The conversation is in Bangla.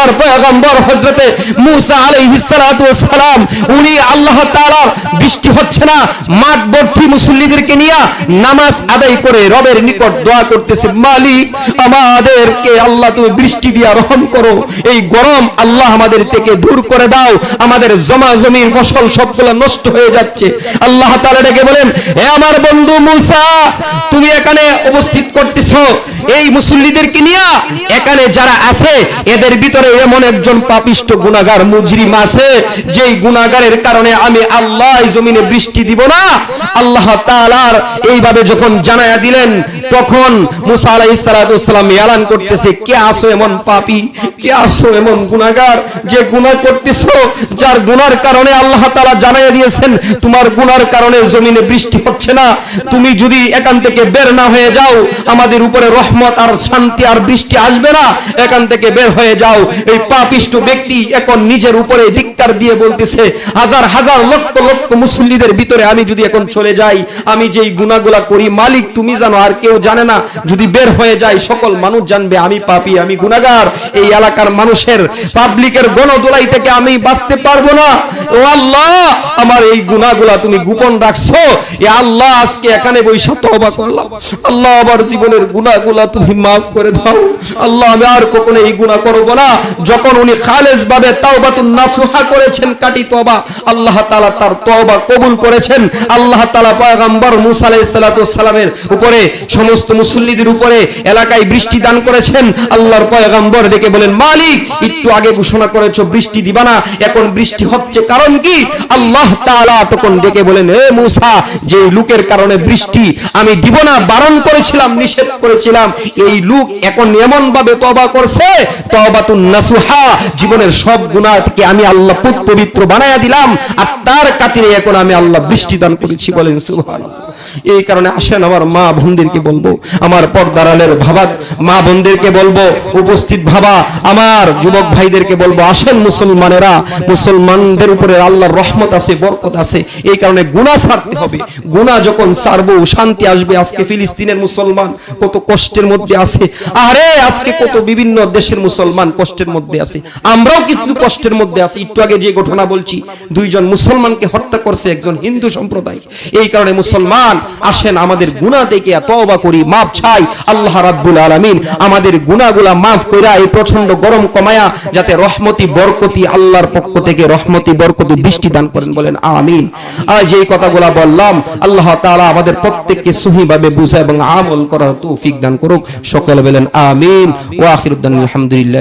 আল্লাহর পয়গম্বর হযরতে মূসা আলাইহিস সালাতু ওয়াস সালাম উনি আল্লাহ তাআলার বৃষ্টি হচ্ছে না, মাঠ ভর্তি মুসল্লিদেরকে নিয়ে নামাজ আদায় করে রবের নিকট দোয়া করতেছে, মালিক আমাদেরকে আল্লাহ তুমি বৃষ্টি দিয়া রহম করো, এই গরম আল্লাহ আমাদের থেকে দূর করে দাও, আমাদের জমা জমির ফসল সবগুলো নষ্ট হয়ে যাচ্ছে। আল্লাহ তাআলা ডেকে বলেন, হে আমার বন্ধু মূসা, তুমি এখানে উপস্থিত করতেছো এই মুসল্লিদেরকে নিয়ে, এখানে যারা আছে এদের ভিতরে এমন একজন পাপিষ্ট গুনাহগার মুজরিম আছে, যেই গুনাহগারের কারণে আমি আল্লাহ এই জমিনে বৃষ্টি দিব না। আল্লাহ তাআলার এইভাবে যখন জানায়া দিলেন, তখন মূসা আলাইহিস সালাতু ওয়াস সালাম এলান করতেছে, কে আসো এমন পাপী, কে আসো এমন গুনাহগার যে গুনাহ করতেছো, যার গুনার কারণে আল্লাহ তাআলা জানায়া দিয়েছেন তোমার গুনার কারণে জমিনে বৃষ্টি হচ্ছে না, তুমি যদি এখান থেকে বের না হয়ে যাও আমাদের উপরে রহমত আর শান্তি আর বৃষ্টি আসবে না, এখান থেকে বের হয়ে যাও। এই পাপিষ্ট ব্যক্তি এখন নিজের উপরে ধিক্কার দিয়ে বলতেছে, হাজার হাজার লক্ষ লক্ষ মুসল্লিদের ভিতরে আমি যদি এখন চলে যাই, আমি যেই গুনাহগুলা করি মালিক তুমি জানো, আর কেউ জানে না, যদি বের হয়ে যাই সকল মানুষ জানবে আমি পাপী, আমি গুনাহগার, এই এলাকার মানুষের পাবলিকের গণদোলাই থেকে আমি বাঁচতে পারবো না। ও আল্লাহ, আমার এই গুনাহগুলা তুমি গোপন রাখছো, এ আল্লাহ আজকে এখানে বসে তওবা করলাম, আল্লাহ আমার জীবনের গুনাহগুলা তুমি maaf করে দাও, আল্লাহ আমি আর কখনো এই গুনাহ করব না। যখন উনি খালেস ভাবে তাওবাতুন নাসুহা করেছেন, কাটি তওবা, আল্লাহ তাআলা তার তওবা কবুল করেছেন। আল্লাহ তাআলা পয়গম্বর মূসা আলাইহিস সালাতু ওয়াস সালামের উপরে, সমস্ত মুসল্লিদের উপরে এলাকায় বৃষ্টি দান করেছেন। আল্লাহর পয়গম্বর ডেকে বলেন, মালিক একটু আগে ঘোষণা করেছো বৃষ্টি দিবা না, এখন বৃষ্টি হচ্ছে, কারণ কি? আল্লাহ তাআলা তখন ডেকে বলেন, হে মূসা, যে লোকের কারণে বৃষ্টি আমি দিব না বারণ করেছিলাম, নিষেধ করেছিলাম, এই লোক এখন এমন ভাবে তওবা করছে, তওবাতুন নাসুহা, জীবনের সব গুনাহ থেকে আমি আল্লাহ পবিত্র বানায়া দিলাম, আর তার খাতিরে এখন আমি আল্লাহ বৃষ্টি দান করেছি। বলেন সুবহানাল্লাহ। এই কারণে আসেন আমার মা বোনদেরকে বলবো, আমার পর্দার আলের ভাবা মা বোনদেরকে বলবো, উপস্থিত ভাবা আমার যুবক ভাইদেরকে বলবো, আসেন মুসলমানেরা, মুসলমানদের উপরে আল্লাহর রহমত আছে, বরকত আছে, এই কারণে গুনাহ ছাড়তে হবে। গুনাহ যখন ছাড়বো শান্তি আসবে। আজকে ফিলিস্তিনের মুসলমান কত কষ্টের মধ্যে আছে, আরে আজকে কত বিভিন্ন দেশের মুসলমান কষ্টের মধ্যে আছে, আমরাও কিছু কষ্টের মধ্যে আছি। একটু আগে যে ঘটনা বলছি, দুইজন মুসলমানকে হত্যা করছে একজন হিন্দু সম্প্রদায়। এই কারণে মুসলমান আসেন আমাদের গুনাহ থেকে তওবা করি, মাপ চাই, আল্লাহ রাব্বুল আলামিন আমাদের গুনাহগুলা মাফ কইরা এই প্রচন্ড গরম কমায়া যাতে রহমতি বরকতি আল্লাহর পক্ষ থেকে রহমতি বরকতি বৃষ্টি দান করেন। বলেন আমিন। আজ এই কথাগুলা বললাম, আল্লাহ তাআলা আমাদের প্রত্যেককে সহিভাবে বুঝা এবং আমল করার তৌফিক দান করুক। সকলে বলেন আমিন। ওয়া আখিরুদ দাওয়ানা আলহামদুলিল্লাহ।